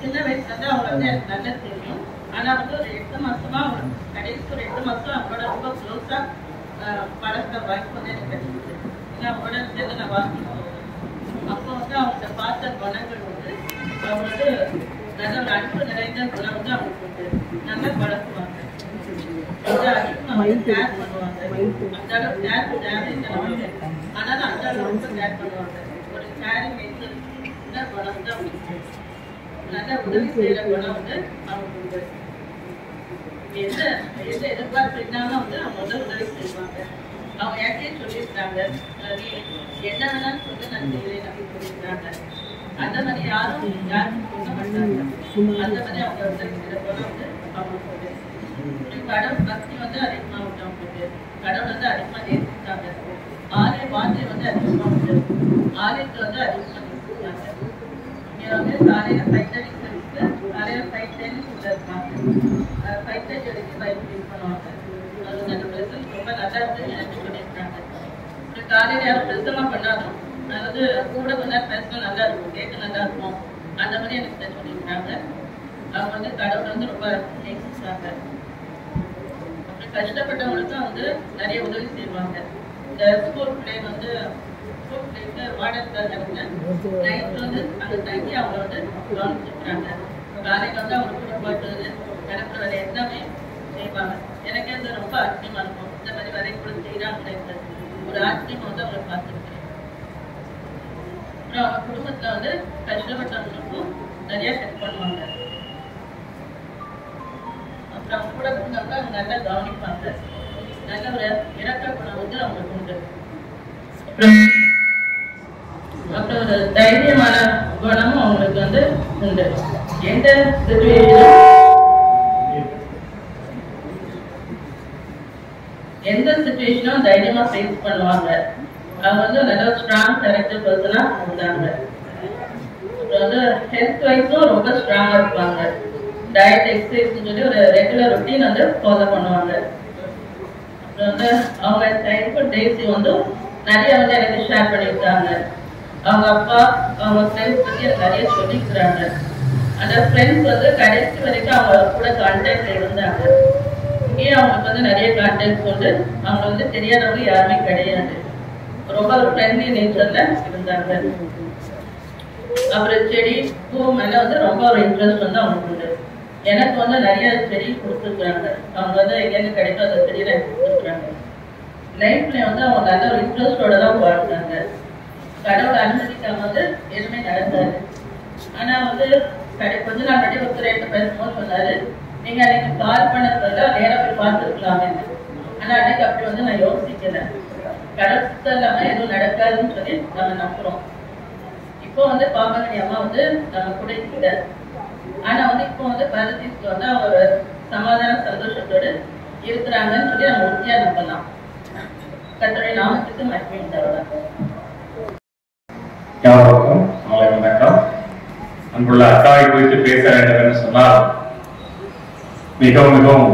சின்ன வயசுல இருந்து அவங்க வந்து எனக்கு நல்லா தெரியும். ஆனா வந்து ஒரு 8 மாசமா கடைசி ஒரு 8 மாசம் அவங்களோட ரொம்ப க்ளோஸா பழக்க வாய்ப்பு வந்து எனக்கு கிடைச்சிருக்கு. ஏன்னா அவங்களோட சேர்ந்து நான் வாசிக்கணும். அப்போ வந்து அவங்கள பார்த்த குணங்கள் வந்து அவங்க வந்து நல்ல ஒரு அன்பு நிறைந்த குணம் வந்து அவங்களுக்கு வந்து நல்லா பழக்குவாங்க. அதிகமாக கேர் பண்ணுவாங்க. அந்த அளவுக்கு கேர் தேவைன்னு ஆனாலும் அந்த அளவுக்கு ரொம்ப கேர் பண்ணுவாங்க. ஒரு கேரிங் நேச்சர் குணம் தான் அவங்களுக்கு நல்ல உதவி செய்யற குணம் வந்து அவங்களுக்கு எந்த எந்த எதிர்பார்ப்பு இருந்தாலும் வந்து அவங்க முதல் உதவி செய்வாங்க. அவங்க யார்கிட்டயும் சொல்லியிருக்காங்க, நீ என்ன வேணாலும் சொல்லி நான் செய்யறேன் அப்படின்னு சொல்லியிருக்காங்க. அந்த மாதிரி யாரும் சொல்ல மாட்டாங்க. அந்த மாதிரி அவங்க உதவி செய்யற குணம் வந்து அவங்களுக்கு கடவுள் பக்தி வந்து அதிகமா உண்டு. அவங்களுக்கு கடவுள் வந்து அதிகமா நேசித்தாங்க. ஆலய வார்த்தை வந்து அதிகமா உண்டு. ஆலயத்தை வந்து அதிகமா நேசித்தாங்க. இங்க வந்து காலையில 5:30 இருக்கு, காலையில 5:10 உள்ள இருப்பாங்க. 5:30 வரைக்கும் பைபிள் ரீட் பண்ணுவாங்க. அது வந்து அந்த பிரசன்ஸ் ரொம்ப நல்லா இருக்குன்னு எனக்கு சொல்லியிருக்காங்க. காலையில யாரும் பிரசமா பண்ணாலும் அதாவது கூட கொஞ்ச நேரம் பேசினா நல்லா இருக்கும், கேட்க நல்லா இருக்கும். அந்த மாதிரி எனக்கு சொல்லியிருக்காங்க. அவங்க வந்து கடவுள் வந்து ரொம்ப நேசிச்சாங்க. அப்புறம் கஷ்டப்பட்டவங்களுக்கும் வந்து நிறைய உதவி செய்வாங்க. இந்த ஸ்கூல் பிள்ளை வந்து ஸ்கூல் பிள்ளைக்கு வாடகை நைட்ல வந்து அங்கே தங்கி அவங்க வந்து கவனிச்சுக்கிறாங்க. காலையில வந்து அவங்க கூட போட்டு கிடக்குற வேலை எல்லாமே செய்வாங்க. எனக்கே வந்து ரொம்ப ஆச்சரியமா இருக்கும். இந்த மாதிரி வேலை கூட செய்யறாங்க. ஒரு ஆச்சரியம் வந்து அவங்களை பார்த்துருக்கேன். அப்புறம் அவங்க குடும்பத்துல வந்து கஷ்டப்பட்டவங்களுக்கும் நிறைய ஹெல்ப் பண்ணுவாங்க. அப்புறம் அவங்க கூட இருந்தாங்க அவங்க நல்லா கவனிப்பாங்க. நல்ல ஒரு இறக்க குணம் வந்து அவங்களுக்கு உண்டு. அப்புறம் ஒரு தைரியமான குணமும் அவங்களுக்கு வந்து உண்டு. எந்த சிச்சுவேஷனும் தைரியமா ஃபேஸ் பண்ணுவாங்க. அவங்க வந்து நல்ல ஸ்ட்ராங் கேரக்டர் பர்சனா இருந்தாங்க. அப்புறம் வந்து ஹெல்த் வைஸும் ரொம்ப ஸ்ட்ராங்கா இருப்பாங்க. டயட் எக்ஸசைஸ் சொல்லி ஒரு ரெகுலர் ரொட்டீன் வந்து ஃபாலோ பண்ணுவாங்க. அப்புறம் வந்து அவங்க சைல்ட்ஹுட் டேஸ் வந்து நிறைய வந்து எனக்கு ஷேர் பண்ணியிருக்காங்க. அவங்க அப்பா அவங்க ஃப்ரெண்ட்ஸ் பத்தி எனக்கு நிறைய சொல்லிக்கிறாங்க. அந்த ஃப்ரெண்ட்ஸ் வந்து கடைசி வரைக்கும் அவங்க கூட கான்டாக்ட்ல இருந்தாங்க. இங்கேயே அவங்களுக்கு வந்து நிறைய கான்டாக்ட்ஸ் உண்டு. அவங்க வந்து தெரியாதவங்க யாருமே கிடையாது. ரொம்ப ஒரு ஃப்ரெண்ட்லி நேச்சர்ல இருந்தாங்க. அப்புறம் செடி பூ மேல வந்து ரொம்ப ஒரு இன்ட்ரெஸ்ட் வந்து அவங்களுக்கு உண்டு. எனக்கு வந்து நிறைய செடி கொடுத்துருக்குறாங்க. அவங்க வந்து எங்கேருந்து கிடைக்கும் அந்த செடியில எனக்கு கொடுத்துருக்குறாங்க. லைஃப்ல வந்து அவங்க நல்ல ஒரு இன்ட்ரெஸ்டோட தான் வாழ்ந்தாங்க. கடவுள் அனுமதிக்காம வந்து எதுவுமே நடந்தாரு. ஆனா வந்து கொஞ்ச நாள் முன்னாடி ஒருத்தர் என்கிட்ட பேசும்போது சொன்னாரு, நீங்க அன்னைக்கு கால் பண்ணதுல நேரம் போய் பார்த்துருக்கலாமே. ஆனா அன்னைக்கு அப்படி வந்து நான் யோசிக்கல. கடவுள் இல்லாம எதுவும் நடக்காதுன்னு சொல்லி நம்ம நம்புறோம். இப்போ வந்து பாப்பாங்கடி அம்மா வந்து நம்ம கூட இல்லை. ஆனா வந்து இப்போ வந்து பாரதீஸ்ல வந்து அவங்க சமாதான சந்தோஷத்தோடு இருக்கிறாங்கன்னு சொல்லி நம்ம உறுதியா நம்பலாம். கர்த்தருடைய நாமத்துக்கு மகிமை உண்டாவதாக. வணக்கம். அன்புள்ள அக்காவை குறித்து பேச வேண்டும் என்று சொன்னால் மிகவும் மிகவும்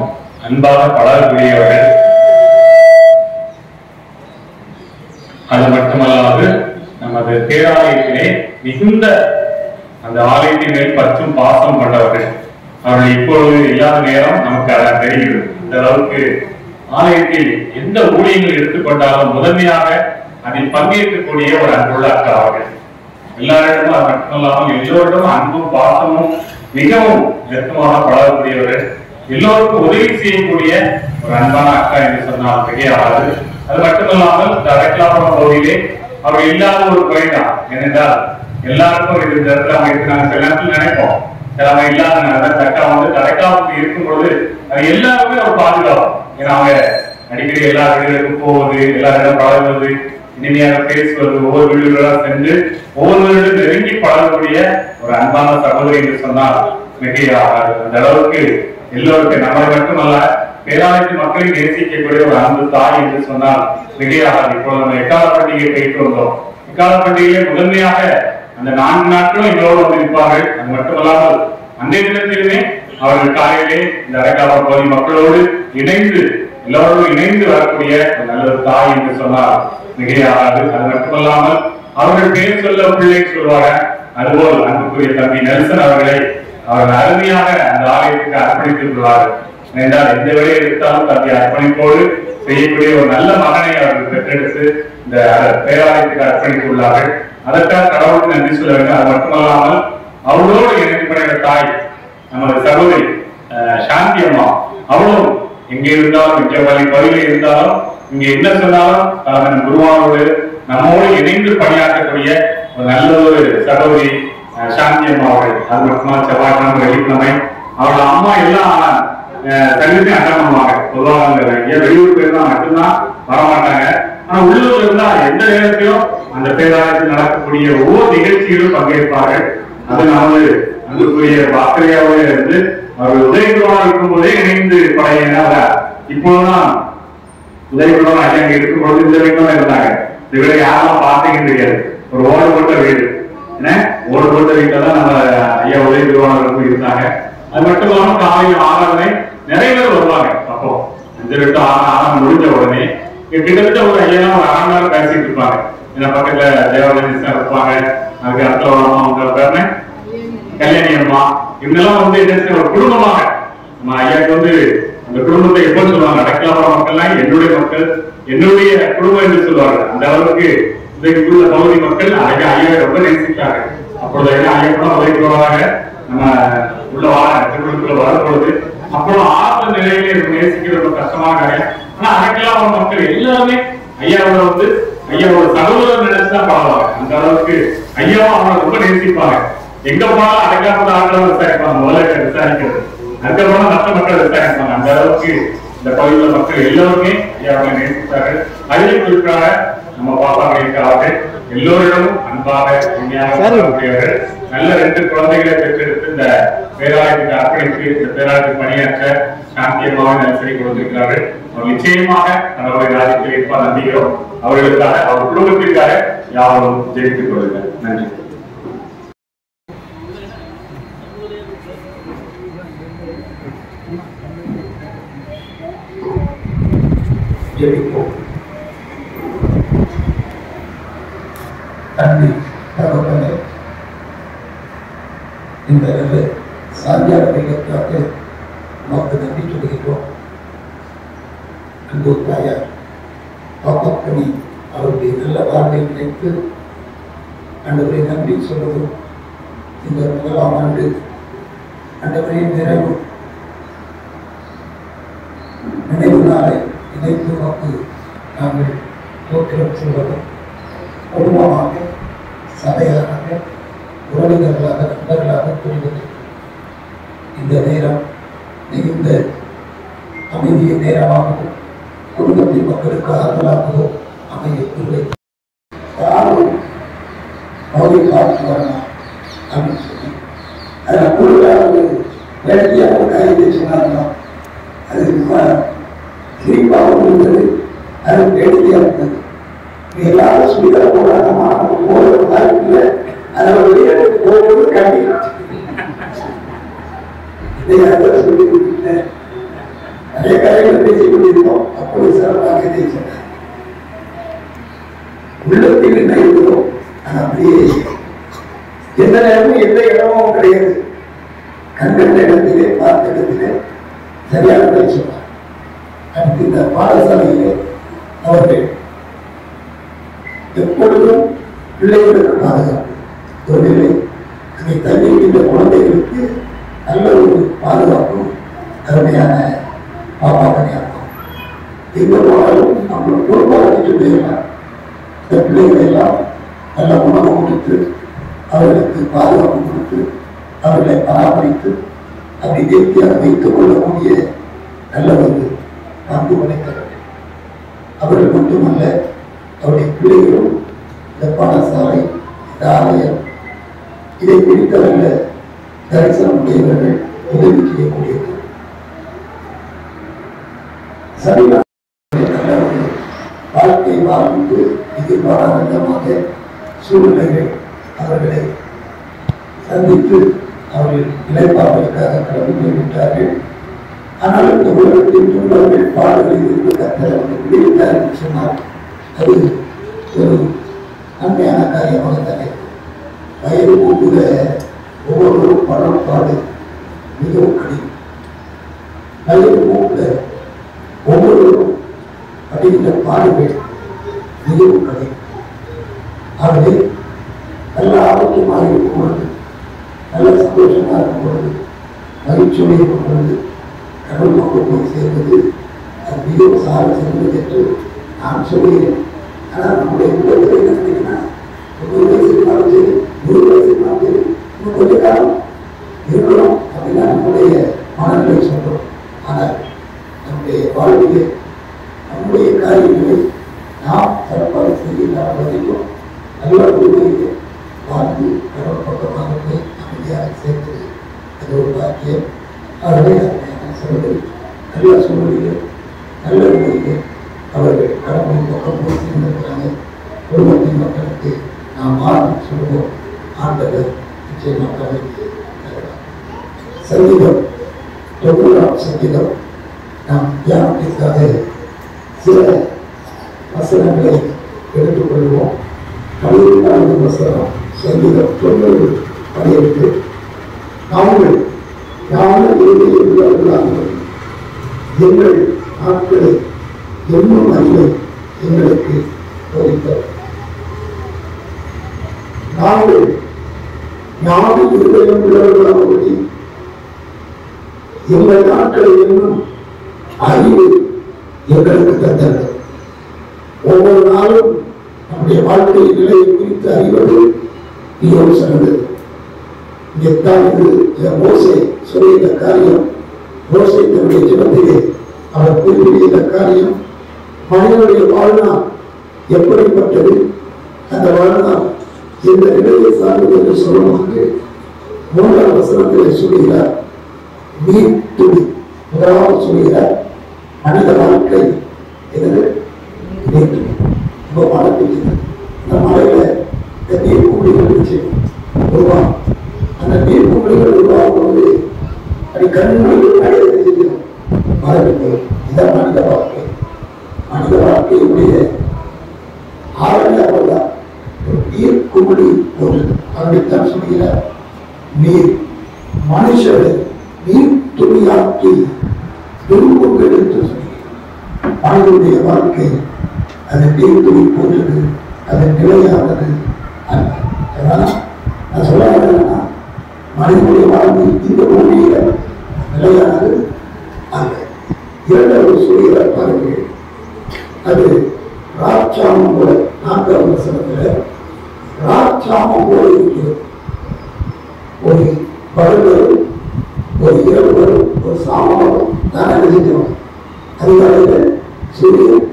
அன்பாக பழகக்கூடியவர்கள். அது மட்டுமல்லாது நமது பேராலயத்திலே மிகுந்த அந்த ஆலயத்தின் மேல் பற்றும் பாசம் கொண்டவர்கள். அவர்கள் இப்பொழுது இல்லாத நேரம் நமக்கு அதான் தெரிகிறது. இந்த அளவுக்கு ஆலயத்தில் எந்த ஊழியங்கள் எடுத்துக்கொண்டாலும் முதன்மையாக அதில் பங்கேற்கக்கூடிய ஒரு அன்புள்ள அக்கா அவர்கள். எல்லாரிடமும் அது மட்டுமல்லாமல் எல்லோரிடமும் அன்பும் பாசமும் மிகவும் நெருக்கமாக பழகக்கூடியவர்கள். எல்லோருக்கும் உதவி செய்யக்கூடிய ஒரு அன்பான அக்கா என்று சொன்னால் மிகையாகாது. அது மட்டுமல்லாமல் இந்த அரைக்கலாபுரம் பகுதியிலே அவர் இல்லாத ஒரு குறைதான். ஏனென்றால் எல்லாருக்கும் இந்த இடத்துல அவங்க இருக்கு. நாங்கள் சில நேரத்தில் நினைப்போம் அவங்க இல்லாத அக்கா வந்து அரைக்கலாபுரத்தில் இருக்கும் பொழுது அது எல்லாருமே ஒரு பாதுகாப்பு. ஏன்னா அவங்க அடிக்கடி எல்லா வீடுகளுக்கும் போவது, எல்லாரிடம் பழகுவது, இனிமையாக பேசுவது, ஒவ்வொரு வீடுகளாக சென்று ஒவ்வொரு வீடும் நெருங்கி பழகக்கூடிய ஒரு அன்பான சகோதரி என்று சொன்னால் மிகையாகாது. அந்த அளவுக்கு எல்லோருக்கும் நம்மை மட்டுமல்ல பேராலயத்து மக்களை நேசிக்கக்கூடிய ஒரு அன்பு தாய் என்று சொன்னால் மிகையாகாது. இப்போது நம்ம எக்கால பண்டிகை போயிட்டு வந்தோம். எக்கால பண்டிகையிலே முதன்மையாக அந்த 4 நாட்களும் எங்களோடு வந்து இருப்பார்கள். அது மட்டுமல்லாமல் அன்றைய தினத்திலுமே அவர்கள் காலையிலே இந்த அரைக்கால பகுதி மக்களோடு இணைந்து எல்லோரும் இணைந்து வரக்கூடிய நல்ல ஒரு தாய் என்று சொன்னால் மிகையாகாது. அது மட்டுமல்லாமல் அவர்கள் பேர் சொல்ல பிள்ளை சொல்வாங்க. அதுபோல் அன்புக்குரிய தம்பி நெல்சன் அவர்களை அவர்கள் அருமையாக அந்த ஆலயத்துக்கு அர்ப்பணித்துக் கொள்வார்கள். என்றால் எந்த வேலையை எடுத்தாலும் தம்பி அர்ப்பணிப்போடு செய்யக்கூடிய ஒரு நல்ல மகனை அவர்கள் பெற்றெடுத்து இந்த பேராலயத்துக்கு அர்ப்பணித்துள்ளார்கள். அதற்காக கடவுளுக்கு நன்றி சொல்ல வேண்டும். அது மட்டுமல்லாமல் அவர்களோடு இணைந்து தாய் நமது சகோதரி சாந்தி அம்மா, அவளும் எங்கே இருந்தாலும் எங்கே பகுதியில் இருந்தாலும் இங்க என்ன சொன்னாலும் நம்ம குருவானோடு நம்மோடு இணைந்து பணியாற்றக்கூடிய ஒரு நல்ல ஒரு சகோதரி சாந்தி அம்மா அவர்கள். அது மட்டுமா செவ்வாய்க்கிழமை வெள்ளிக்கிழமை அவரோட அம்மா எல்லாம் தகுதி அட்டன் பண்ணுவாங்க. பொதுவாக வெளியூர் போயிருந்தா மட்டும்தான் வரமாட்டாங்க. ஆனா உள்ளூர்ல இருந்தா எந்த நேரத்திலும் அந்த பேராலயத்தில் நடக்கக்கூடிய ஒவ்வொரு நிகழ்ச்சிகளும் பங்கேற்பார்கள். அது நமது அன்புக்குரிய பாத்திரையாவோட இருந்து அவர்கள் உதயகுருவாக இருக்கும் போதே இணைந்து பழைய இப்போதான் உதயகுருவாக ஐயா இருக்கும் பொழுது இந்த வீட்டுல இருந்தாங்க. இந்த வீட யாரும் பார்த்தீங்கன்னு தெரியாது. ஒரு ஓடு போட்ட வீடு, ஏன்னா ஓடு போட்ட வீட்டுல தான் நம்ம ஐயா உதயகுருவாக இருந்தாங்க. அது மட்டும் இல்லாமல் காலையில் ஆராதனை நிறைய பேர் வருவாங்க. அப்போ 5 to 6 முடிஞ்ச உடனே கிட்டத்தட்ட ஒரு ஐயா ஒரு 1/2 மணி நேரம் பேசிட்டு இருப்பாங்க. ஏன்னா பக்கத்துல தேவாலயம் இருப்பாங்க. அதுக்கு அடுத்த அவங்க பேருன்னு கல்யாணி அம்மா, இவங்கெல்லாம் வந்து என்ன ஒரு குடும்பமாக நம்ம ஐயாவுக்கு வந்து அந்த குடும்பத்தை எப்போது சொல்லுவாங்க, அடைக்கலாபுரம் மக்கள்லாம் என்னுடைய மக்கள், என்னுடைய குடும்பம் என்று சொல்லுவாங்க. அந்த அளவுக்கு இன்றைக்கு உள்ள பகுதி மக்கள் ஐயா ரொம்ப நேசித்தாங்க. அப்பொழுது ஐயா கூட உதவிக்குள்ளாக நம்ம உள்ள திருவிழுக்குள்ள வரும்பொழுது அப்புறம் ஆரம்ப நிலையிலே நேசிக்கிறது ரொம்ப கஷ்டமான காரியம். ஆனா அடைக்கலாபுரம் மக்கள் எல்லாருமே ஐயாவோட வந்து ஐயாவோட சகோதரர் நினைச்சுதான் பழகுவாங்க. அந்த அளவுக்கு ஐயாவும் அவங்களை ரொம்ப நேசிப்பாங்க. எங்க போனாலும் அடைக்காத ஆட்களும் விசாரிப்பாங்க. முதல்ல விசாரிக்கிறது, அதுக்கப்புறம் மற்ற மக்கள் விசாரிப்பாங்க. அந்த அளவுக்கு இந்த பகுதியில் மக்கள் எல்லோருமே ஐயாவை நேசித்தார்கள். அதில் குறிப்பாக நம்ம பாப்பாக்களுக்காக எல்லோரிடமும் அன்பாக உண்மையாக நல்ல 2 குழந்தைகளை பெற்றெடுத்து இந்த பேராலயத்துக்கு அர்ப்பணித்து இந்த பேராலயத்துக்கு பணியாற்ற சாந்தியமாக நெல்சரி கொடுத்திருக்கிறார்கள். அவர் நிச்சயமாக நம்மளுடைய ராஜ்யத்தில் இருப்பார் நம்புகிறோம். அவர்களுக்காக அவர் குடும்பத்திற்காக யாரும் ஜெயித்துக் கொள்ளுங்கள். நன்றி. நன்றி தகவலே. இந்த சாந்தியார் கையத்திற்கு நமக்கு நன்றி சொல்கிறோம். அன்பு தாயார் பாப்பாக்கணி அவருடைய நல்ல வாழ்வை நினைத்து ஆண்டவரை நன்றி சொல்வதும் இந்த முதலாம் ஆண்டு ஆண்டவரை நினைவு நாளை நினைத்து வாக்கு நாங்கள் தோற்றம் சொல்வதும் குடும்பமாக சபையாக உறவினர்களாக நண்பர்களாக புரிவது இந்த நேரம் மிகுந்த அமைதிய நேரமாகவும் குடும்பத்தின் மக்களுக்கு ஆறுதலாகவோ அமையவில்லை. யாரும் நோயை பார்த்து வரலாம் அப்படின்னு சொல்லி அதில் கூடுதலாக வேடிக்கையாக ஒரு காரியத்தை சொன்னாங்கன்னா அது சிரிப்பாகவும் இருந்தது, அது வேடிக்கையாக இருந்தது. எல்லாரும் சொல்லித்தர போராட்டமா போகிற வாய்ப்பில் அதை வெளியேற்று போகும்போது கண்டிப்பாக இதை சொல்லி கொடுத்துட்டேன். நிறைய கதைகளை பேசிக் கொண்டிருந்தோம். அப்போது சிறப்பாக இதை சொன்னார். உள்ளத்தில் என்ன இருக்கிறோம் அப்படியே எந்த நேரமும் எந்த இடமும் கிடையாது. கண்கண்ட இடத்திலே பார்த்த இடத்திலே சரியானதை சொன்னார். அடுத்து இந்த பாடசாலையிலே அவர்கள் எப்பொழுதும் பிள்ளைகளுக்கு பாதுகாப்பு, ஒருவேளை அங்கே தங்கியிருக்கின்ற குழந்தைகளுக்கு நல்ல ஒரு பாதுகாப்பும் அருமையான பாப்பாக்கணியாகும். எங்க போனாலும் நம்மளை பொறுப்பாக்கிட்டு போயிடலாம். இந்த பிள்ளைகளை எல்லாம் நல்ல உணவு கொடுத்து அவர்களுக்கு பாதுகாப்பு கொடுத்து அவர்களை பராமரித்து அப்படி இயற்கையாக வைத்துக் கொள்ளக்கூடிய நல்ல ஒரு பண்பு படைத்தவர்கள். அவர்கள் மட்டுமல்ல, அவருடைய பிள்ளைகளும் இந்த பாடசாலை, இந்த ஆலயம் இதை பிடித்தவர்கள தரிசனம் உடையவர்கள், உதவி செய்யக்கூடியவர்கள். வாழ்க்கை வாழ்ந்து எதிர்பாராதமாக சூழ்நிலைகள் அவர்களை சந்தித்து அவர்கள் இழைப்பாளர்களுக்காக கடந்து விட்டார்கள். ஆனால் இந்த உலகத்தின் துன்பங்கள் பாடுகளில் இருந்து கத்தர் விடுவித்தார் என்று சொன்னால் அது ஒரு நன்மையான காரியமாக தானே. வயது கூட்டுகிற ஒவ்வொருவரும் பணப்பாடு மிகவும் கடினம். வயது கூட்ட ஒவ்வொருவரும் அப்படிங்கிற பாடுகள் மிகவும் கடினம். ஆகவே நல்ல ஆரோக்கியமாக இருக்கும் பொழுது, நல்ல சந்தோஷமாக இருக்கும் பொழுது, மகிழ்ச்சியோடு இருக்கும் பொழுது கடவுள் மக்கள் போய் சேர்வது அது மிகவும் சார சிறந்தது என்று நான் சொல்கிறேன். ஆனால் நம்முடைய உள்ளத்தில் என்ன நினைக்கிறேன்னா, 90 வயசு இருந்தாலும் சரி, 100 வயசு இருந்தாலும் சரி, இன்னும் கொஞ்ச காலம் இருக்கணும் அப்படின்னா நம்முடைய மனநிலை சொல்றோம். ஆனால் நம்முடைய வாழ்விலே நம்முடைய காரியங்களை நாம் சிறப்பாக செய்கின்ற வரைக்கும் நல்ல உண்மையிலே வாழ்ந்து கடவுள் பக்கமாக போய் அமைதியாக சேர்த்தது அது ஒரு பாக்கியம். ஆகவே சொல்வது நல்ல சூழ்நிலையிலே நல்ல முறையிலே அவர்கள் கடவுளின் பக்கம் போய் சேர்ந்திருக்கிறாங்க. குடும்பத்தின் மக்களுக்கு நாம் ஆர்வம் சொல்வோம். ஆண்டவர் நிச்சயமாக சங்கீதம் 90ஆம் சங்கீதம் நாம் தியானத்திற்காக சில வசனங்களை எடுத்துக்கொள்வோம். 12வது வசனம், சங்கீதம் 90 12. நாங்கள் எங்கள் நாட்களை என்னும் அறிவை எங்களுக்கு போதித்தவர். நாங்கள் ஞான இருதயம் உள்ளவர்களாக எங்கள் நாட்களை என்னும் அறிவு எங்களுக்கு தந்தது. ஒவ்வொரு நாளும் நம்முடைய வாழ்க்கை நிலையை குறித்து அறிவது மிகவும் சிறந்தது. மோசே சொல்லிய காரியம், மோசே தன்னுடைய ஜெபத்திலே அவர் குறிப்பிட்ட காரியம், மனிதனுடைய வாழ்நாள் எப்படிப்பட்டது, அந்த வாழ்நாள் இந்த நிலையை சார்ந்தது என்று சொல்லும்போது 3ஆம் வசனத்திலே சொல்லுகிறார். நீர் துளி முதலாவது சொல்லுகிறார், மனித வாழ்க்கை எது நீர் ரொம்ப மழை பெய்யுது. அந்த மழையில இந்த நீர் குமிழிகள் வச்சு உருவாகும். அந்த நீர் குமிழிகள் உருவாகும் போது அப்படி கண்மொழிகள் மழை செய்யும் மழை பெய்யும். இதான் மனித வாழ்க்கை. மனித வாழ்க்கையுடைய ஆரம்ப நீர் குமிழி ஒரு அப்படித்தான் சொல்கிறார். நீர் மனுஷரை நீர் துணியாக்கி விரும்புங்கள் என்று சொல்கிறார். மனிதனுடைய வாழ்க்கை அது நீர்த்துளி போன்றது, அது நிலையானது அல்ல. நான் சொல்ல வரேன்னா மனிதனுடைய வாழ்க்கை இந்த பூமியில நிலையானது அல்ல. இரண்டாவது சொல்கிற பாருங்கள், அது ராட்சாமம் போல 4வது வசனத்துல ராட்சாமம் போல இருக்கிறது. ஒரு பகலும் ஒரு இரவு வரும், ஒரு சாமம் தான் எழுதிக்கிறோம். அதிகாலையில் சூரியன்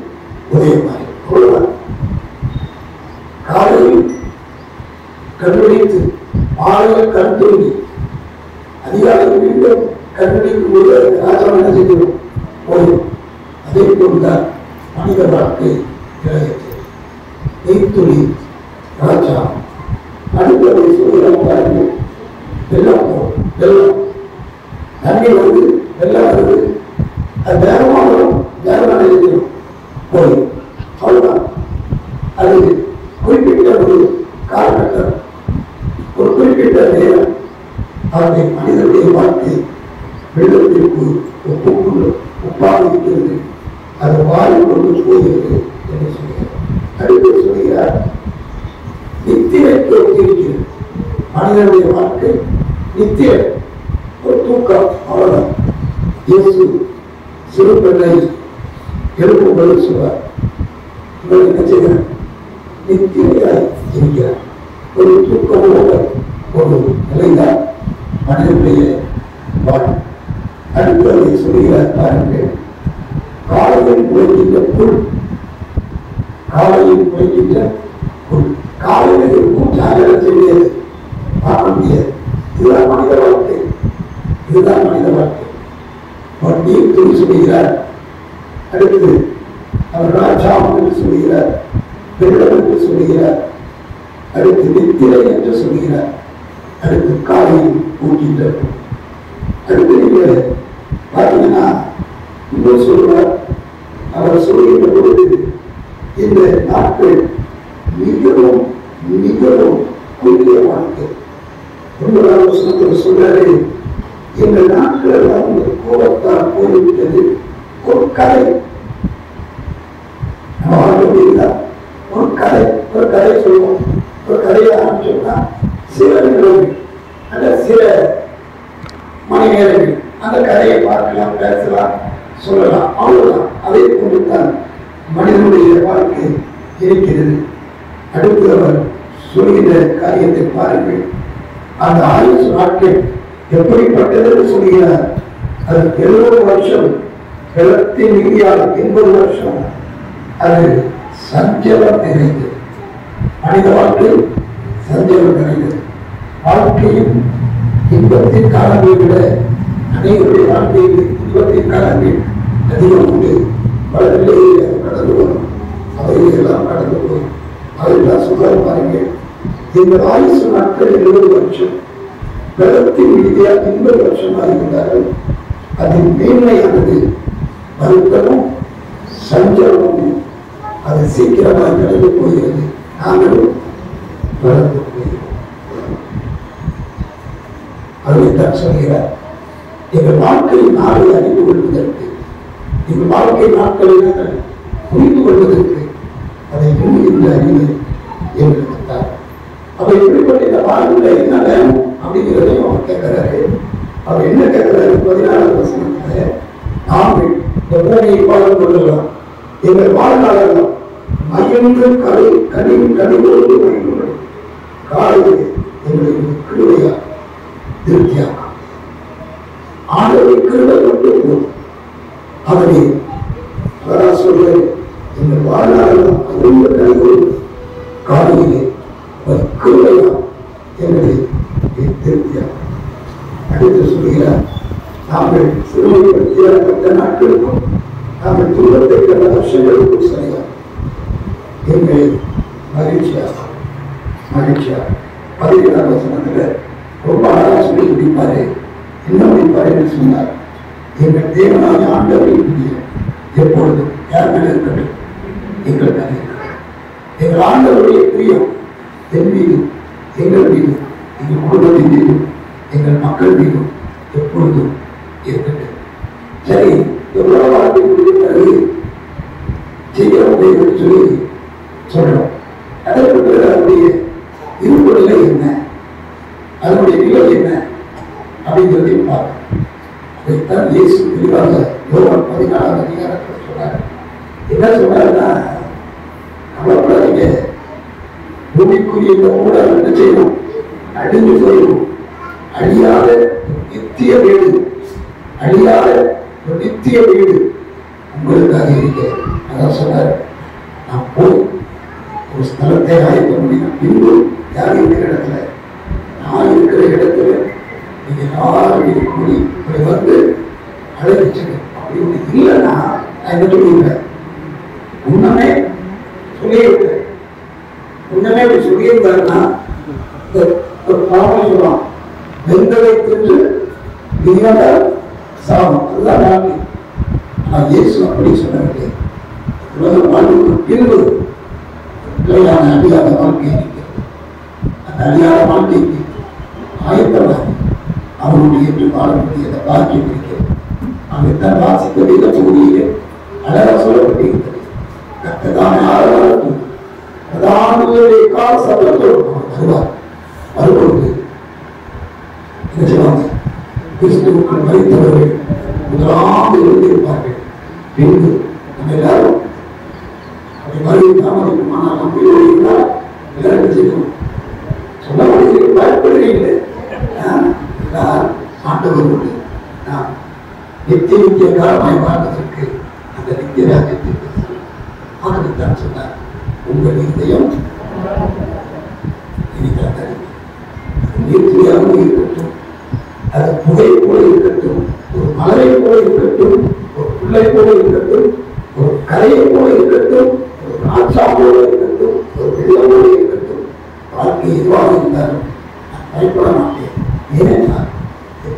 உதயமாய் அவ்வளவுதான். காலையில் கண்டுபிடித்து மாலையில் கண் தூங்கி அதிகாலையில் மீண்டும் கண்டுபிடிக்கும் போது ராஜாவை என்ன செய்கிறோம் போதும். அதே போல்தான் மனித வாழ்க்கை நெய்த்துளி ராஜா. அடுத்தது சூரியன் வெள்ளம் போகும், வெள்ளம் தண்ணி வருது, வெள்ளம் வருது, அது வேகமாக வரும், வேகமாக எழுதிடும் போதும். அவ்வளவுதான். அது குறிப்பிட்ட ஒரு காலகட்டம், ஒரு குறிப்பிட்ட நேரம் அவருடைய மனிதனுடைய வாழ்க்கை வெள்ளத்திற்கு ஒப்பாக இருக்கிறது. அது வாயில் கொண்டு போகிறது என்று சொல்கிறார். அடுத்து சொல்கிறார், நித்தியத்தை ஒத்திருக்கிறது. மனிதனுடைய வாழ்க்கை நித்திய ஒரு தூக்கம், அவ்வளவுதான். இயேசு சிறு பெண்ணை எழுப்பும்போது சொல்வார், உங்களை என்ன செய்கிறார், நித்தியாய் இருக்கிறார். ஒரு தூக்கமோட ஒரு நிலைதான் மனிதனுடைய வாழ்க்கை. அடுத்ததை சொல்கிறார் பாருங்கள், காலையில் முளைக்கின்ற புல், காலையில் முளைக்கின்ற புல், காலையில் இருக்கும் ஜாகிரதை செய்யாது, பார்க்க முடியாது. இதுதான் மனித வாழ்க்கை, இதுதான் மனித வாழ்க்கை. நீர் துணி சொல்கிறார். அடுத்து அவர் ராஜாமம் என்று சொல்கிறார், வெள்ளம் என்று சொல்கிறார், அடுத்து நித்திரை என்று சொல்கிறார், அடுத்து காலையில் ஊக்கின்ற. அடுத்து நீங்கள் பார்த்தீங்கன்னா இன்னும் சொல்றார், அவர் சொல்கின்ற பொழுது இந்த நாட்கள் மிகவும் மிகவும் குறுகிய வாழ்க்கை. 9வது வசனத்தில் சொல்றாரு, இந்த நாட்கள் அவங்க கோபத்தால் போய்விட்டது. ஒரு கதை ஒரு கதை, ஒரு கதை சொல்லுவோம். ஒரு கதையை ஆரம்பிச்சோம்னா சில நிகழ்வுகள் அல்ல சில மணி நேரங்கள் அந்த கதையை பார்க்கலாம், பேசலாம், சொல்லலாம், அவ்வளவுதான். அதை கொண்டுதான் மனிதனுடைய வாழ்க்கை இருக்கிறது. அடுத்து அவர் சொல்கிற காரியத்தை பாருங்கள். அந்த ஆயுசு நாட்கள் எப்படிப்பட்டது சொல்கிறார். அது 70 வருஷம், 80 வருஷம் அது சஞ்சலம் நிறைந்தது. மனித வாழ்க்கை சஞ்சலம் நிறைந்தது. வாழ்க்கையும் இன்பத்தின் காலங்களை விட அனைவருடைய வாழ்க்கையில் இன்பத்தின் காலங்கள் அதிகம் உண்டு. வளர்நிலையை கடந்து வரும், அவையெல்லாம் கடந்து வரும், அவையெல்லாம் சுகம் பாருங்கள். இந்த ஆயுசு நாட்கள் 70 வருஷம், வெள்ளத்தின் மீதியாக 80 வருஷமாக இருந்தார்கள். அதில் மேன்மையானது வருத்தமும் சஞ்சலமும். அது சீக்கிரமாக கடந்து போகிறது, நாங்களும் கடந்து போகிறோம். அதைத்தான் சொல்கிறார், எங்கள் வாழ்க்கையின் நாளை அறிந்து கொள்வதற்கு, எங்கள் வாழ்க்கை நாட்களை நாங்கள் புரிந்து கொள்வதற்கு அதை இந்த அறிவு எங்களுக்கு தான். அவர் எப்படிப்பட்ட வாழ்க்கை என்ன வேணும் அப்படிங்கிறதையும் அவர் கேட்கிறாரு. அவர் என்ன கேட்கிறாரு, 14வது வசனத்துல, நாங்கள் இந்த பூமியை வாழ்ந்து கொள்ளலாம், எங்கள் வாழ்நாளெல்லாம் மயந்து கனிவோடு மயந்து காலையில் எங்களுக்கு கிருபையா திருப்தியாக ஆண்டவரை கிருபை கொண்டு போதும். அவரை சொல்ற எங்கள் வாழ்நாளெல்லாம் மயந்து கனிவோடு காலையிலே கிருபையா எங்களை திருப்தியாக. அடுத்து சொல்கிறார், நாங்கள் சிறுமைப்படுத்த நாட்களுக்கும் நாங்கள் துன்பத்தை கண்ட வருஷங்களுக்கும் சரியா எங்களை மகிழ்ச்சியாக 17வது வசனத்துல ரொம்ப அழகா சொல்லி முடிப்பாரு. என்ன முடிப்பாரு என்று சொன்னார், எங்கள் தேவனாகிய ஆண்டவரின் பிரியம் எப்பொழுதும் யார் மேல இருக்கட்டும், எங்கள் மேல இருக்கட்டும். எங்கள் ஆண்டவருடைய பிரியம் என் மீதும், எங்கள் மீதும், எங்கள் குடும்பத்தின் மீதும், எங்கள் மக்கள் மீதும் எப்பொழுதும் இருக்கட்டும். சரி, எவ்வளவு வாழ்க்கை பிறகு அப்படின்னு சொல்லி சொல்றோம். அதற்கு அதனுடைய இருப்பு நிலை என்ன, அதனுடைய நிலை என்ன அப்படிங்கிறதையும் பார்க்கணும். அதைத்தான் இயேசு தெளிவாக யோவான் 14 அதிகாரத்தில் சொன்னார். என்ன சொன்னார்னா, கவலைப்படாதீங்க, பூமிக்குரிய இந்த ஊழல் என்ன செய்யணும், அழிஞ்சு போயிடும், அழியாத நித்திய வீடு, அழியாத நித்திய வீடு உங்களுக்காக இருக்க. அதான் சொன்னார், நான் போய் ஒரு ஸ்தலத்தை ஆயத்தம் பண்ணின பின்பு யார் இருக்கிற இடத்துல, நான் இருக்கிற இடத்துல நீங்க எல்லாரும் கூடி இப்படி வந்து அழைச்சிங்க. அப்படி ஒண்ணு இல்லைன்னா நான் என்ன சொல்லியிருக்கேன், முன்னமே சொல்லியிருக்கேன். முன்னமே இப்படி சொல்லியிருந்தாருன்னா ஒரு பாவம் சொல்லலாம், வெந்ததை தின்று விதியால் சாபம், அதுதான் வாழ்க்கை. ஆனால் இயேசு அப்படி சொல்லவில்லை. உலக வாழ்வுக்கு பின்பு நிலையான அழியாத வாழ்க்கை இருக்கிறது. அந்த அழியாத வாழ்க்கைக்கு ஆயத்தமாக அவனுடைய என்று வாழ முடியாத பாக்கியம் இருக்கிறது. அங்குத்தான் வாசித்த வேத பகுதியிலே அழகாக சொல்லப்பட்டிருக்கிறது. கர்த்ததான ஆராதனை பிரதானங்களுடைய கால சத்தத்தோடு வருவார். வரும்பொழுது என்ன செய்வாங்க, கிறிஸ்துவுக்குள் மரித்தவர்கள் முதலாவது எழுந்திருப்பார்கள். பின்பு நம்ம எல்லாரும் அப்படி மறுபடியும் தாமதிக்குமானால் நம்ம இருந்தால் எல்லாரும் செய்யணும். சொல்ல முடியாது, பயப்படுறீங்களே. ஆண்டவரோடு நாம் நித்திய காலமாய் வாழ்வதற்கு அந்த நித்திய ராஜ்யத்திற்கு ஆண்டவர்தான் சொன்னார், உங்கள் இதயம் நீர்த்துளியாகவும் இருக்கட்டும், அது புகை போல இருக்கட்டும், ஒரு மலரை போல இருக்கட்டும், ஒரு புல்லை போல இருக்கட்டும், ஒரு கரையை போல இருக்கட்டும், ஒரு காற்றா போல இருக்கட்டும், ஒரு வெள்ளம் போல இருக்கட்டும், வாழ்க்கை எதுவாக இருந்தாலும் நான் பயப்பட மாட்டேன். ஏனென்றால்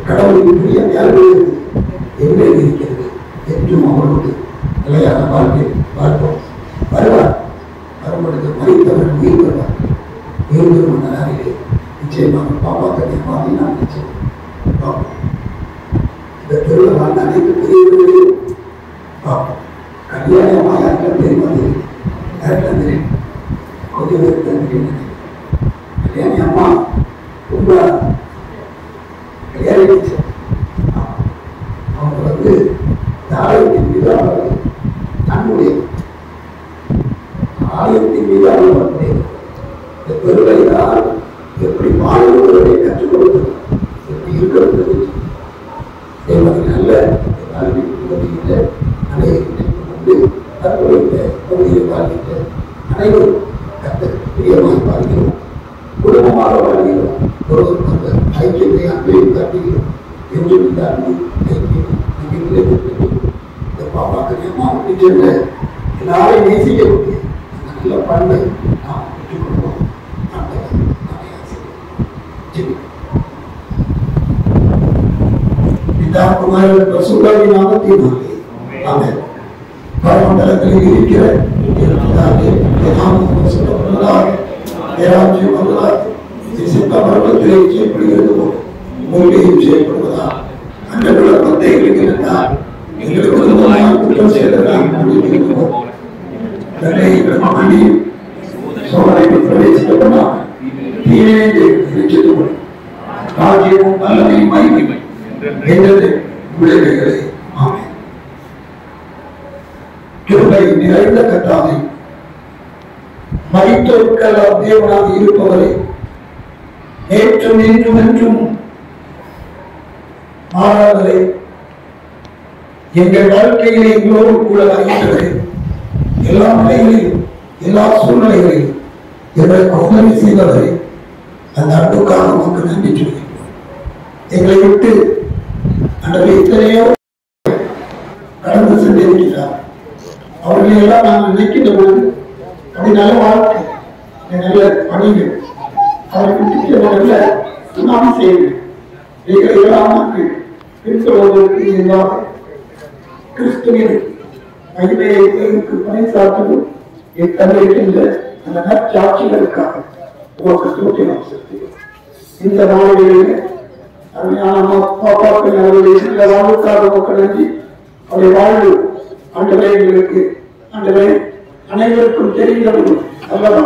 கடவுளின் புரியம் யாருடைய என்ன இருக்கிறது என்றும் அவரோடு நிலையான வாழ்க்கை பார்ப்போம். வருவார், வரும்பொழுது மறித்தவர் உயிர் வருவார். உயிர் வரும் நாளிலே நிச்சயமாக பாப்பா கண்டிப்பாக நான் நிச்சயம் பார்ப்போம். இந்த தெருவில் வாழ்ந்த அனைத்து பெரியவர்களையும் பார்ப்போம். கல்யாணமாக யாருக்கும் தெரியாது, யாருக்கும் தெரியும், கொஞ்சம் பேருக்கு தான் தெரியும். கல்யாணி அம்மா ரொம்ப கல்யாணிச்சு அவங்க வந்து ஆலயத்தின் மீது அவர்கள் தன்னுடைய ஆலயத்தின் மீது அவர்களுடைய இந்த பெருமையினால் எப்படி வாழ்வதை கற்றுக் கொடுத்தது, எப்படி இருக்கிறது நல்ல கல்வி பகுதியில் வந்து தன்னுடைய பகுதியில் வாழ்கின்ற அனைவரும் கற்றுக்கு பிரியமாக வாழ்கிறோம், குடும்பமாக வாழ்கிறோம், ஒருவருக்கு ஐக்கியத்தை அன்பையும் காட்டுகிறோம் என்று இந்த அன்பு ஐக்கியம் இந்த பாப்பாக்கு அம்மாவுக்கு சென்ற எல்லாரையும் நேசிக்கக்கூடிய நல்ல பண்பை நாம் பெற்றுக் கொள்வோம். பிதாகுமாரன் பரிசுத்தரின் நாமத்தினாலே ஆமென். பரமண்டலத்தில் இருக்கிற பிதாவே, நாமம் பரிசுத்தப்படுவதாக, ராஜ்யம் வருவதாக, பரமண்டலத்திலே செய்யப்படுகிறது போல உங்களுடையும் செய்யப்படுவதாக. அந்த குழப்பத்தை எங்களுக்கு இருந்தால் எங்களுக்கு விதமான குற்றம் செய்ததாக சோழனை பிரவேசிக்கப்படாமல் ராஜ்யமும் வல்லமையும் மகிமையும் என்றது விளைவுகளே. ஆமென். கிருபை நிறைந்த கர்த்தாவே, மரித்தோருக்கெல்லாம் தேவனாக இருப்பவரே, நேற்றும் இன்றும் என்றும் மாறாதவரே, எங்கள் வாழ்க்கையிலே எங்களோடு கூட வருகின்றவரே, எல்லா நிலைகளிலும் எல்லா சூழ்நிலைகளிலும் எங்களுக்கு உதவி செய்தவரே, அந்த அன்புக்காக உங்களுக்கு நன்றி சொல்கிறோம். எங்களை விட்டு அந்த எத்தனையோ கடந்து சென்றிருக்கிறார். அவர்களை எல்லாம் நாங்கள் நினைக்கின்ற பொழுது அப்படி நல்ல வாழ்க்கை, நல்ல பணிகள் அவர்கள் நல்ல சுனாமி செய்யுங்கள். எங்களை எல்லாம் நாங்கள் கிறிஸ்தவர்களுக்கு எதிராக கிறிஸ்துவின் மகிமையை பறைசாற்றவும் என் தந்திருக்கின்ற அந்த நற்சாட்சிகளுக்காக உங்கள் தோற்றினம் செலுத்துகிறோம். இந்த நாளிலே அருமையான பாப்பாக்கள் அவருடைய சில வாழ்வுக்காக மக்கள் நன்றி. அவருடைய வாழ்வு ஆண்டவரே எங்களுக்கு ஆண்டவரே அனைவருக்கும் தெரிந்தது அல்லவா?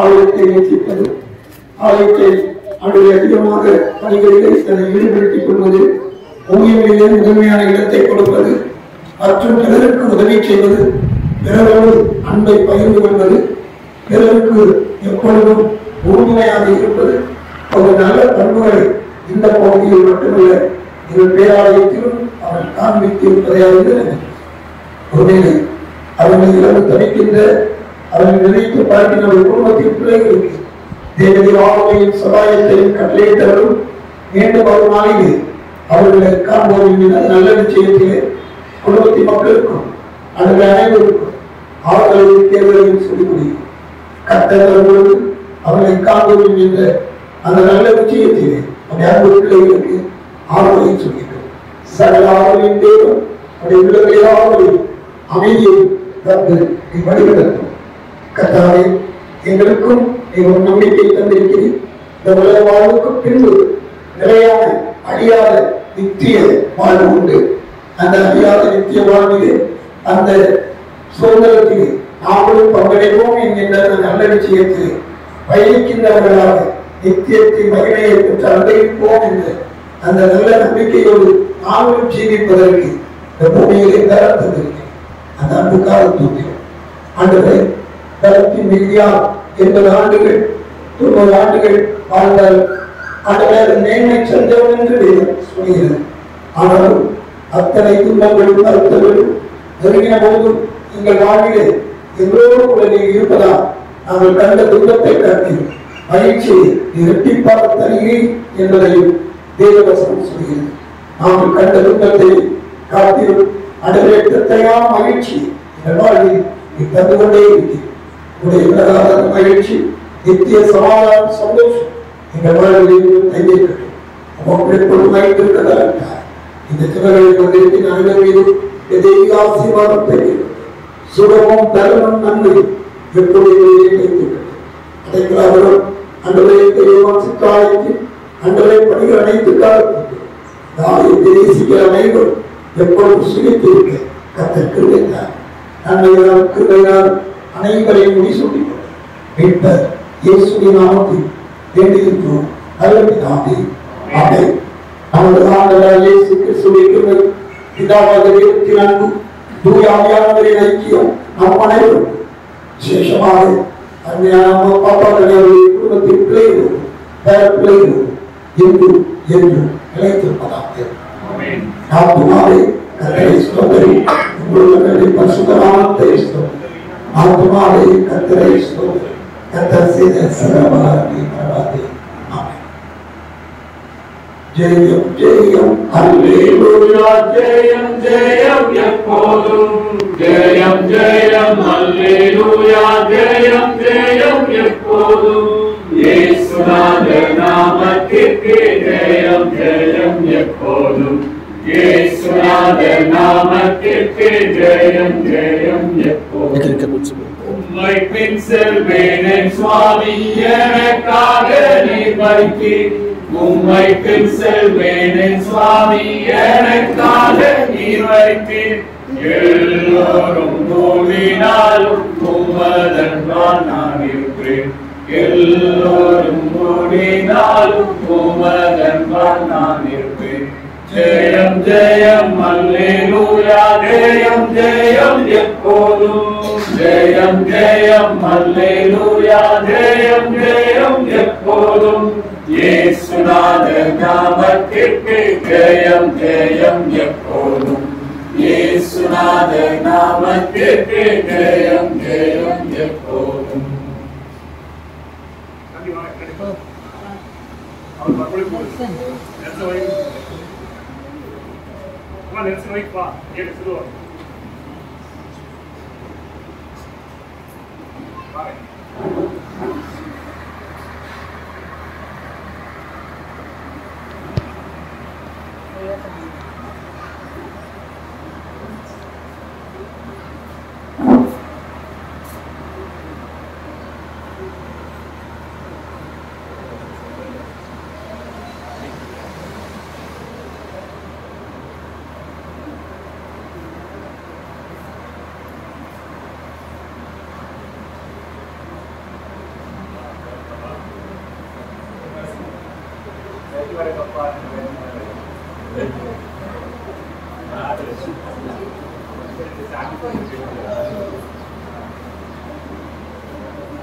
ஆலயத்தை நேசிப்பது, ஆலயத்தை அவருடைய அதிகமாக பணிகளிலே தன்னை ஈடுபடுத்திக் கொள்வது, ஊழியர்களிலே முதன்மையான இடத்தை கொடுப்பது, மற்றும் பிறருக்கு உதவி செய்வது, பிறரோடு அன்பை பகிர்ந்து கொள்வது, பிறருக்கு எப்பொழுதும் உறுதுணையாக இருப்பது ஒரு நல்ல பண்புகளை இந்த பகுதியில் மட்டுமல்ல எங்கள் பேராலயத்திலும் அவர் காண்பித்து இருப்பதை அறிந்து ஒருவேளை அவர்களை இரவு தவிக்கின்ற அவர்கள் நினைத்து பார்க்கின்ற ஒரு குடும்பத்தின் பிள்ளைகளுக்கு தேவதி ஆளுமையின் சகாயத்தையும் கட்டளையிட்டவரும் மீண்டும் ஒரு நாளிலே அவர்களை காண்போம் நல்ல நிச்சயத்திலே குடும்பத்தின் மக்களுக்கும் அவர்கள் அனைவருக்கும் ஆறுதலையும் தேர்தலையும் சொல்லிக் முடியும். கட்டளை அவர்களை காண்போம் என்ற அந்த நல்ல நிச்சயத்திலே அவருடைய அன்பு பிள்ளைகளுக்கு ஆறுதலை சொல்கிறோம். சகல ஆறுதலின் தேவன் அவருடைய உள்ளங்களில் அமைதியை தந்து வழிநடத்தும். கர்த்தாவே, எங்களுக்கும் ஒரு நம்பிக்கை தந்திருக்கிறேன். இந்த உலக வாழ்வுக்கு பின்பு நிலையான அழியாத நித்திய வாழ்வு உண்டு. அந்த அழியாத நித்திய வாழ்விலே அந்த சுதந்திரத்திலே நாங்களும் பங்கடைப்போம் என்கின்ற நல்ல நிச்சயத்திலே பயணிக்கின்றவர்களாக நித்தியத்தின் மகிமையை பெற்று அனுபவிப்போம் என்ற அந்த நல்ல நம்பிக்கையோடு நாங்களும் ஜீவிப்பதற்கு இந்த பூமியிலே தரத்திருக்கிறேன். அந்த அன்புக்காக தூக்கிறோம். ஆண்டவரே, தரத்தின் மீதியால் 80 ஆண்டுகள் 90 ஆண்டுகள் வாழ்ந்தால் ஆண்டவர் மேன்மை சென்றவன் என்று சொல்கிறது. ஆனாலும் அத்தனை துன்பங்களும் வருத்தங்களும் நெருங்கின போதும் எங்கள் வாழ்விலே எங்களோடு கூட நீங்கள் இருப்பதால் நாங்கள் கண்ட துன்பத்தை காட்டி மகிழ்ச்சியை இரட்டிப்பாக தருகிறேன் என்பதையும் தேவவசனம் சொல்கிறது. நாங்கள் கண்ட துன்பத்தை காத்திரும் அடவேற்றத்தையான மகிழ்ச்சி எங்கள் வாழ்வில் நீ தந்து கொண்டே இருக்கிறேன். உடைய பிரகார மகிழ்ச்சி, நித்திய சமாதானம், சந்தோஷம் எங்கள் வாழ்வில் தைரியப்பட்டு எப்பொழுதும் வைத்திருக்கிறதா இந்த சிவர்களை கொண்டிருக்கிற அனைவர் மீது தெய்வீக ஆசீர்வாதம் பெறுகிறது. சுகமும் தருணம் நன்மை எப்பொழுதும் அடைக்கிறார்களும் அன்றரை சித்தாயத்தில் அன்றரை பணிகள் அனைத்து காலத்தில் தேசிக்கிற அனைவரும் எப்பொழுது சுகித்திருக்க கத்தற்கு வைத்தார். நன்மையால் கிருபையால் அனைவரையும் முடிசூட்டி மீட்பர் இயேசுவின் நாமத்தில் வேண்டுகின்றோம். நல்ல பிதாவே, ஆமென். நமது ஆண்டவர் இயேசு கிறிஸ்துவின் பிதாவாகிய தேவனின் அன்பு, தூய ஆவியானவரின் ஐக்கியம் நம் அனைவரும் விசேஷமாக அருமையான பாப்பாக்களுடைய குடும்பத்தின் பிள்ளைகளோடு பேர பிள்ளைகளோடு என்றும் என்றும் நிலைத்திருப்பதாக. ஆத்துமாவே கர்த்தரை ஸ்தோத்திரி, உங்களுடைய பரிசுத்த நாமத்தை ஸ்தோத்திரி. ஆத்துமாவே கர்த்தரை ஸ்தோத்திரி, கர்த்தர் செய்த சகலபலனை மறவாதே. ஆமென். ஜெயம் ஜெயம் அல்லேலூயா, ஜெயம் ஜெயம் எப்போதும், ஜெயம் ஜெயம் அல்லேலூயா, ஜெயம் ஜெயம் எப்போதும், இயேசுநாதர் நாமத்திற்கு ஜெயம் ஜெயம் எப்போதும், இயேசுநாதர் நாமத்திற்கு ஜெயம் ஜெயம் எப்போதும். உம்மை பின் செல்வேன் சுவாமி, எனக்காக நீ மரித்தீர். உம்மை பின் செல்வேன் சுவாமி, எனக்காக நீ மரித்தீர். எல்லோரும் கூடினாலும் உமதன்பால் நான் இருப்பேன். எல்லோரும் கூடினாலும் உமதன்பால் நான் இருப்பேன். ஜெயம் ஜெயம் அல்லேலூயா, ஜெயம் ஜெயம் எப்போதும், ஜெயம் ஜெயம் அல்லேலூயா, ஜெயம் ஜெயம் எப்போதும், இயேசுநாதர் நாமத்திற்கு ஜெயம் ஜெயம் எப்போதும், இயேசுநாதர் நாமத்திற்கு ஜெயம் ஜெயம் எப்போதும்.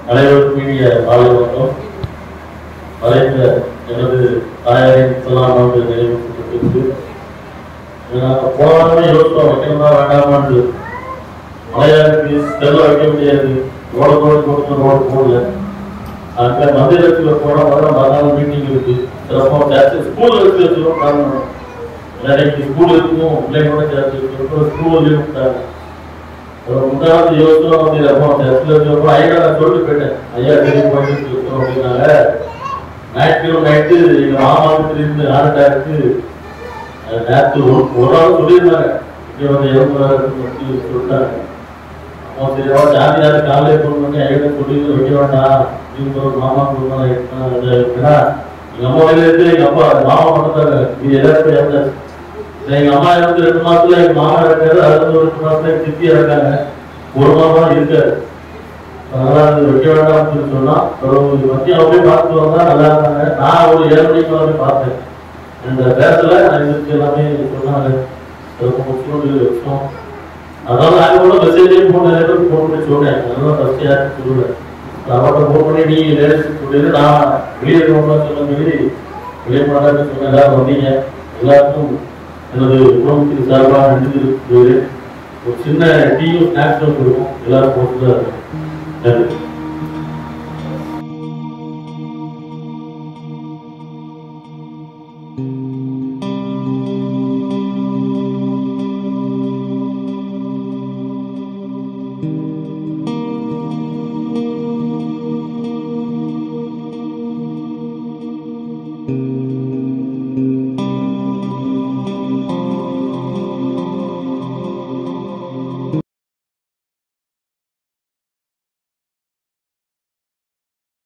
அனைவருக்கும் இனிய மாலை வணக்கம். மறைந்த எனது தாயாரின் சொல்லாமல் நினைவுபட்டு போனாலுமே யோசிப்போம் வைக்கணுமா வேண்டாமான்னு. மலையாளுக்கு செல்ல வைக்க முடியாது, ரோடு போடல. அங்கே மந்திரத்தில் போன மறுநாள் மீட்டிங் இருக்கு, சிறப்பாக ஸ்கூல் வச்சு வச்சுருவோம். காரணம் இன்னைக்கு ஸ்கூல் இருக்கும், பிள்ளைங்களோட சேர்த்து வச்சுருக்கோம். ஸ்கூல் விட்டாங்க. முன்னாடி யோசிச்சோம் வந்து சர்ச்சில் வச்சப்போ ஐயா நான் சொல்லிட்டு போயிட்டேன், ஐயா வெளியே போயிட்டு இருக்கோம் அப்படின்னாங்க. நைட்டு எங்கள் மாமாவுக்கு இருந்து ஆண்டாருக்கு நேற்று ஒரு நாள் சொல்லியிருந்தாங்க, இங்கே வந்து இறந்து சொல்லிட்டாங்க. அப்போ சரிவா ஜாதியார் காலையில் ஃபோன் பண்ணி ஐயா சொல்லி வைக்க வேண்டாம் அப்படின்னு ஒரு மாமா கொடுத்தாங்க. ஏன்னா எங்கள் அம்மா வழியிலேருந்து எங்கள் அப்பா மாமா மட்டும்தாங்க, இது எல்லாருக்கும் இறந்தாச்சு. எங்கள் அம்மா இருந்து 2 மாசத்துல எங்கள் மாமா இருக்காரு, அது 2 மாசத்துல எங்கள் சித்தி இறக்காங்க, ஒரு மாமா இருக்காரு. அதனால அது வைக்க வேண்டாம்னு சொல்லி சொன்னா மத்தியம் அப்படியே பார்த்துட்டு வந்தா நல்லா இருந்தாங்க. நான் ஒரு 7 மணிக்கு வந்து பார்த்தேன். இந்த பேரத்தில் நான் இதுக்கு எல்லாமே சொன்னாங்க, வச்சோம். அதனால நாங்கள் கூட மெசேஜே ஃபோன் பண்ணி சொன்னேன். அதனால ஃபர்ஸ்ட் யாருக்கு சொல்லுவேன், அவர்கிட்ட ஃபோன் பண்ணி நீ லேடிஸ் சொல்லிடு, நான் வெளியே இருக்கணும்னு சொல்ல சொல்லி வெளியே போனான்னு சொன்ன எல்லாரும் வந்தீங்க. எல்லாருக்கும் எனது குடும்பத்துக்கு சார்பாக நன்றி. ஒரு சின்ன டீயும் ஸ்நாக்ஸும் கொடுக்கும், எல்லாரும் போட்டு தான் இருக்கும். நன்றி.